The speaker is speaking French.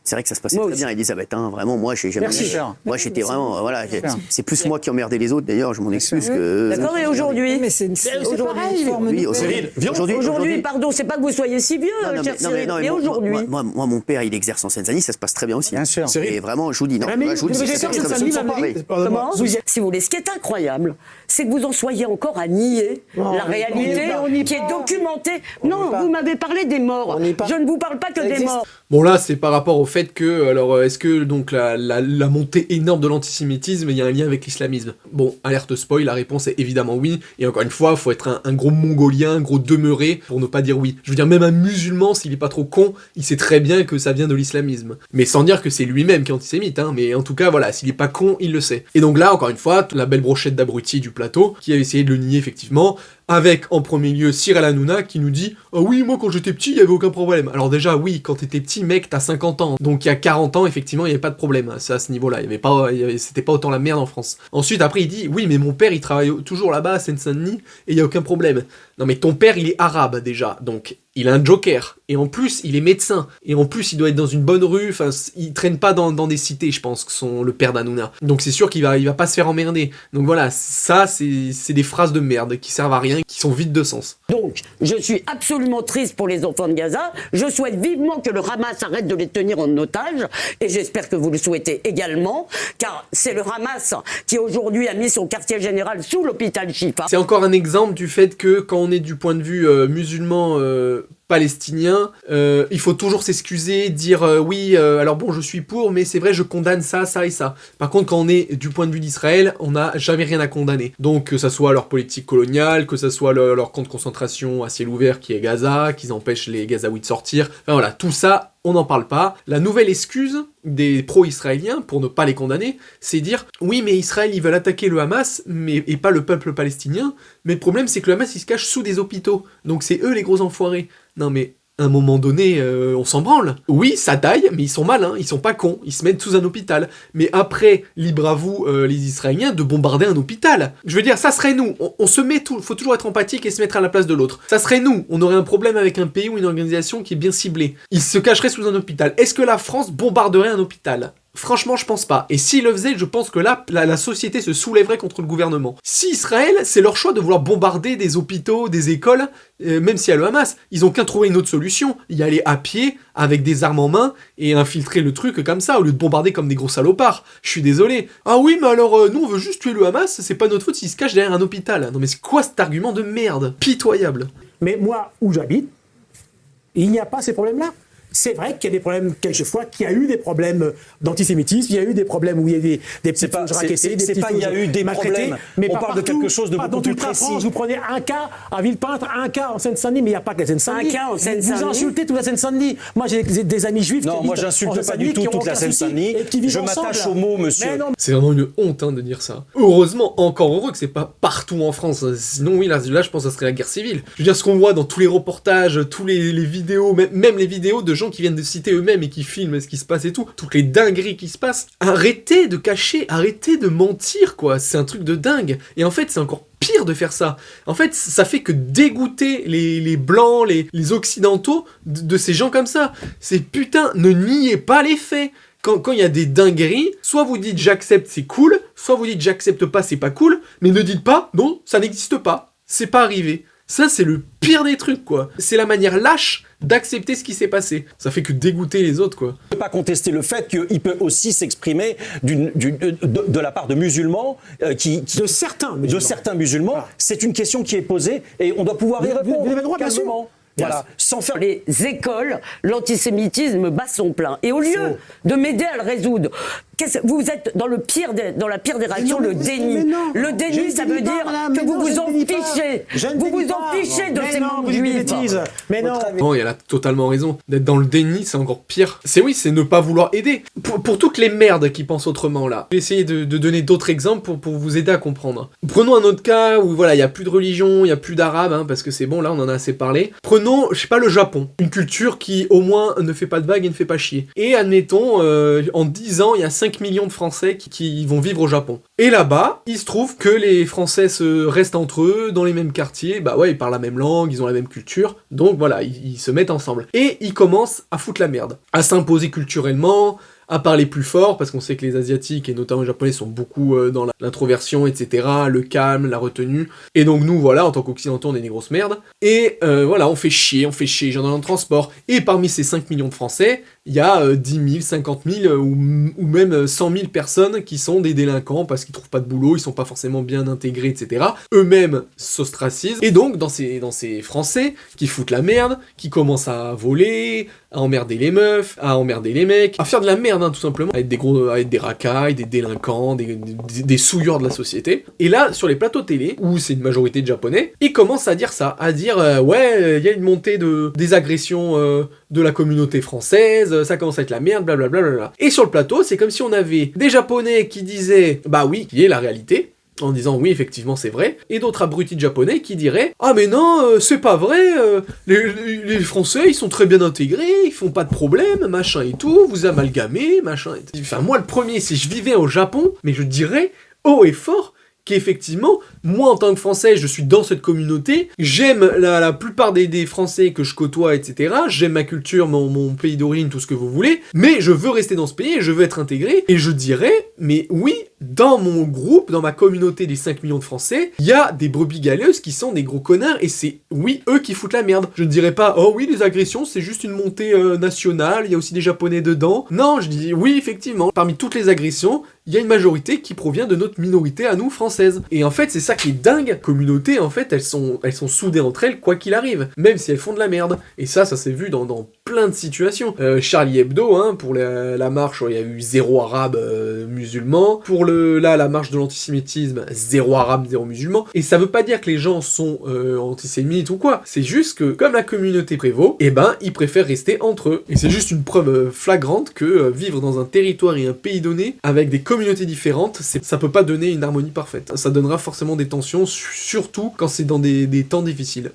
C'est vrai que ça se passait très bien, Elisabeth. Hein. Vraiment, moi, j'ai jamais. Moi, j'étais vraiment. Voilà, c'est plus moi qui emmerdais les autres. D'ailleurs, je m'en excuse que. D'accord. Et aujourd'hui, mais c'est pareil. Aujourd'hui, pardon, c'est pas que vous soyez si vieux, cher Cyril. Mais aujourd'hui, moi, mon père, il exerce en Seine-Saint-Denis, ça se passe très bien aussi. Bien sûr. Et vraiment, je vous dis, non. Comment ? Si vous voulez, ce qui est incroyable, c'est que vous en soyez encore à nier la réalité qui est documentée. Non, vous m'avez parlé des morts. Je ne vous parle pas que des morts. Bon là, c'est par rapport au fait que, alors, est-ce que donc la montée énorme de l'antisémitisme, il y a un lien avec l'islamisme ? Bon, alerte spoil, la réponse est évidemment oui. Et encore une fois, faut être un gros mongolien, un gros demeuré pour ne pas dire oui. Je veux dire, même un musulman, s'il est pas trop con, il sait très bien que ça vient de l'islamisme. Mais sans dire que c'est lui-même qui est antisémite, hein. Mais en tout cas, voilà, s'il est pas con, il le sait. Et donc là, encore une fois, la belle brochette d'abrutis du plateau, qui a essayé de le nier effectivement, avec en premier lieu Cyril Hanouna qui nous dit « Ah oui, moi quand j'étais petit, il y avait aucun problème. » Alors déjà, oui, quand t'étais petit, mec, t'as 50 ans. Donc il y a 40 ans, effectivement, il y avait pas de problème. C'est à ce niveau-là. C'était pas autant la merde en France. Ensuite, après, il dit « Oui, mais mon père, il travaille toujours là-bas à Seine-Saint-Denis et il y a aucun problème. » Non mais ton père, il est arabe déjà. Donc il a un joker. Et en plus, il est médecin. Et en plus, il doit être dans une bonne rue. Enfin, il traîne pas dans des cités, je pense, que le père d'Hanouna. Donc c'est sûr qu'il va pas se faire emmerder. Donc voilà, ça, c'est des phrases de merde qui servent à rien, qui sont vides de sens. Donc, je suis absolument triste pour les enfants de Gaza. Je souhaite vivement que le Hamas arrête de les tenir en otage. Et j'espère que vous le souhaitez également. Car c'est le Hamas qui aujourd'hui a mis son quartier général sous l'hôpital Shifa. C'est encore un exemple du fait que quand on est du point de vue musulman palestinien, il faut toujours s'excuser, dire oui, alors bon, je suis pour, mais c'est vrai, je condamne ça, ça et ça. Par contre, quand on est du point de vue d'Israël, on n'a jamais rien à condamner. Donc, que ça soit leur politique coloniale, que ça soit leur camp de concentration à ciel ouvert qui est Gaza, qu'ils empêchent les Gazaouis de sortir, enfin voilà, tout ça, on n'en parle pas. La nouvelle excuse des pro-israéliens, pour ne pas les condamner, c'est dire « Oui, mais Israël, ils veulent attaquer le Hamas, et pas le peuple palestinien, mais le problème, c'est que le Hamas, il se cache sous des hôpitaux. Donc c'est eux les gros enfoirés. » Non mais, à un moment donné, on s'en branle. Oui, ça taille, mais ils sont malins, ils sont pas cons, ils se mettent sous un hôpital. Mais après, libre à vous, les Israéliens, de bombarder un hôpital. Je veux dire, ça serait nous. On se met faut toujours être empathique et se mettre à la place de l'autre. Ça serait nous. On aurait un problème avec un pays ou une organisation qui est bien ciblée. Ils se cacheraient sous un hôpital. Est-ce que la France bombarderait un hôpital ? Franchement, je pense pas. Et s'ils le faisaient, je pense que là, la société se soulèverait contre le gouvernement. Si Israël, c'est leur choix de vouloir bombarder des hôpitaux, des écoles, même s'il y a le Hamas, ils ont qu'à trouver une autre solution. Y aller à pied, avec des armes en main, et infiltrer le truc comme ça, au lieu de bombarder comme des gros salopards. Je suis désolé. Ah oui, mais alors, nous, on veut juste tuer le Hamas, c'est pas notre faute s'ils se cachent derrière un hôpital. Non mais c'est quoi cet argument de merde ? Pitoyable. Mais moi, où j'habite, il n'y a pas ces problèmes-là. C'est vrai qu'il y a des problèmes, quelquefois, qu'il y a eu des problèmes d'antisémitisme, il y a eu des problèmes où il y a des petites choses raquettées, des petites choses il y a eu des problèmes, mais on parle de quelque chose de beaucoup plus précis. France, vous prenez un cas à Villepinte, un cas en Seine-Saint-Denis, mais il n'y a pas que la Seine-Saint-Denis. Un cas en Seine-Saint-Denis. Vous insultez toute la Seine-Saint-Denis. Moi, j'ai des amis juifs non, qui moi, j'insulte pas du tout toute la Seine-Saint-Denis. Je m'attache aux mots, monsieur. C'est vraiment une honte de dire ça. Heureusement, encore heureux que c'est pas partout en France. Sinon, oui, là je pense que ça serait la guerre civile. Je veux dire, ce qu'on voit dans tous les reportages, tous les vidéos, même les vidéos de gens qui viennent de citer eux-mêmes et qui filment ce qui se passe et tout, toutes les dingueries qui se passent. Arrêtez de cacher, arrêtez de mentir, quoi. C'est un truc de dingue. Et en fait, c'est encore pire de faire ça. En fait, ça fait que dégoûter les blancs, les occidentaux de ces gens comme ça. C'est putain, ne niez pas les faits. Quand il y a des dingueries, soit vous dites j'accepte, c'est cool, soit vous dites j'accepte pas, c'est pas cool, mais ne dites pas non, ça n'existe pas, c'est pas arrivé. Ça, c'est le pire des trucs, quoi. C'est la manière lâche d'accepter ce qui s'est passé. Ça fait que dégoûter les autres, quoi. Je ne peux pas contester le fait qu'il peut aussi s'exprimer de la part de musulmans de certains musulmans. Voilà. C'est une question qui est posée et on doit pouvoir y répondre. Vous avez le droit, bien sûr. Calmement. Voilà, sans faire... Les écoles, l'antisémitisme bat son plein. Et au lieu de m'aider à le résoudre, vous êtes dans la pire des réactions, le déni. Le déni, ça veut dire que vous vous en fichez. Vous vous en fichez de ces mondes juifs. Mais non. Bon, elle a totalement raison. D'être dans le déni, c'est encore pire. C'est ne pas vouloir aider. Pour toutes les merdes qui pensent autrement, là. Je vais essayer de donner d'autres exemples pour vous aider à comprendre. Prenons un autre cas où, voilà, il n'y a plus de religion, il n'y a plus d'arabe, hein, parce que c'est bon, là, on en a assez parlé. Prenons, je sais pas, le Japon. Une culture qui, au moins, ne fait pas de vagues et ne fait pas chier. Et admettons, en 10 ans, il y a 5 5 millions de Français qui vont vivre au Japon. Et là-bas, il se trouve que les Français se restent entre eux, dans les mêmes quartiers, bah ouais, ils parlent la même langue, ils ont la même culture, donc voilà, ils se mettent ensemble. Et ils commencent à foutre la merde, à s'imposer culturellement, à parler plus fort, parce qu'on sait que les Asiatiques, et notamment les Japonais, sont beaucoup dans l'introversion, etc., le calme, la retenue, et donc nous, voilà, en tant qu'Occidentaux, on est des grosses merdes, et voilà, on fait chier les gens dans le transport, et parmi ces 5 millions de Français, il y a 10 000, 50 000, ou même 100 000 personnes qui sont des délinquants, parce qu'ils trouvent pas de boulot, ils sont pas forcément bien intégrés, etc., eux-mêmes s'ostracisent, et donc, dans ces Français, qui foutent la merde, qui commencent à voler, à emmerder les meufs, à emmerder les mecs, à faire de la merde, hein, tout simplement, à être des racailles, des délinquants, des souilleurs de la société. Et là, sur les plateaux télé, où c'est une majorité de Japonais, ils commencent à dire ça, à dire ouais, il y a une montée des agressions de la communauté française, ça commence à être la merde, blablabla. Et sur le plateau, c'est comme si on avait des Japonais qui disaient bah oui, qui est la réalité, en disant oui, effectivement c'est vrai, et d'autres abrutis japonais qui diraient ah mais non, c'est pas vrai, les Français ils sont très bien intégrés, ils font pas de problème, machin et tout, vous amalgamez, machin et tout. Enfin moi le premier, si je vivais au Japon, mais je dirais haut et fort qu'effectivement, moi en tant que Français, je suis dans cette communauté, j'aime la plupart des Français que je côtoie, etc., j'aime ma culture, mon pays d'origine, tout ce que vous voulez, mais je veux rester dans ce pays, et je veux être intégré, et je dirais, mais oui, dans mon groupe, dans ma communauté des 5 millions de Français, il y a des brebis galeuses qui sont des gros connards, et c'est, oui, eux qui foutent la merde. Je ne dirais pas, oh oui, les agressions, c'est juste une montée nationale, il y a aussi des Japonais dedans. Non, je dis, oui, effectivement, parmi toutes les agressions, il y a une majorité qui provient de notre minorité à nous, française. Et en fait, c'est ça qui est dingue. Communautés, en fait, elles sont soudées entre elles, quoi qu'il arrive. Même si elles font de la merde. Et ça s'est vu dans plein de situations. Charlie Hebdo, hein, pour la marche, il y a eu 0 arabe musulman. Pour la marche de l'antisémitisme, 0 arabe, 0 musulman. Et ça veut pas dire que les gens sont antisémites ou quoi. C'est juste que, comme la communauté prévaut, eh ben, ils préfèrent rester entre eux. Et c'est juste une preuve flagrante que vivre dans un territoire et un pays donné, avec des communautés différentes, ça peut pas donner une harmonie parfaite. Ça donnera forcément des tensions, surtout quand c'est dans des temps difficiles.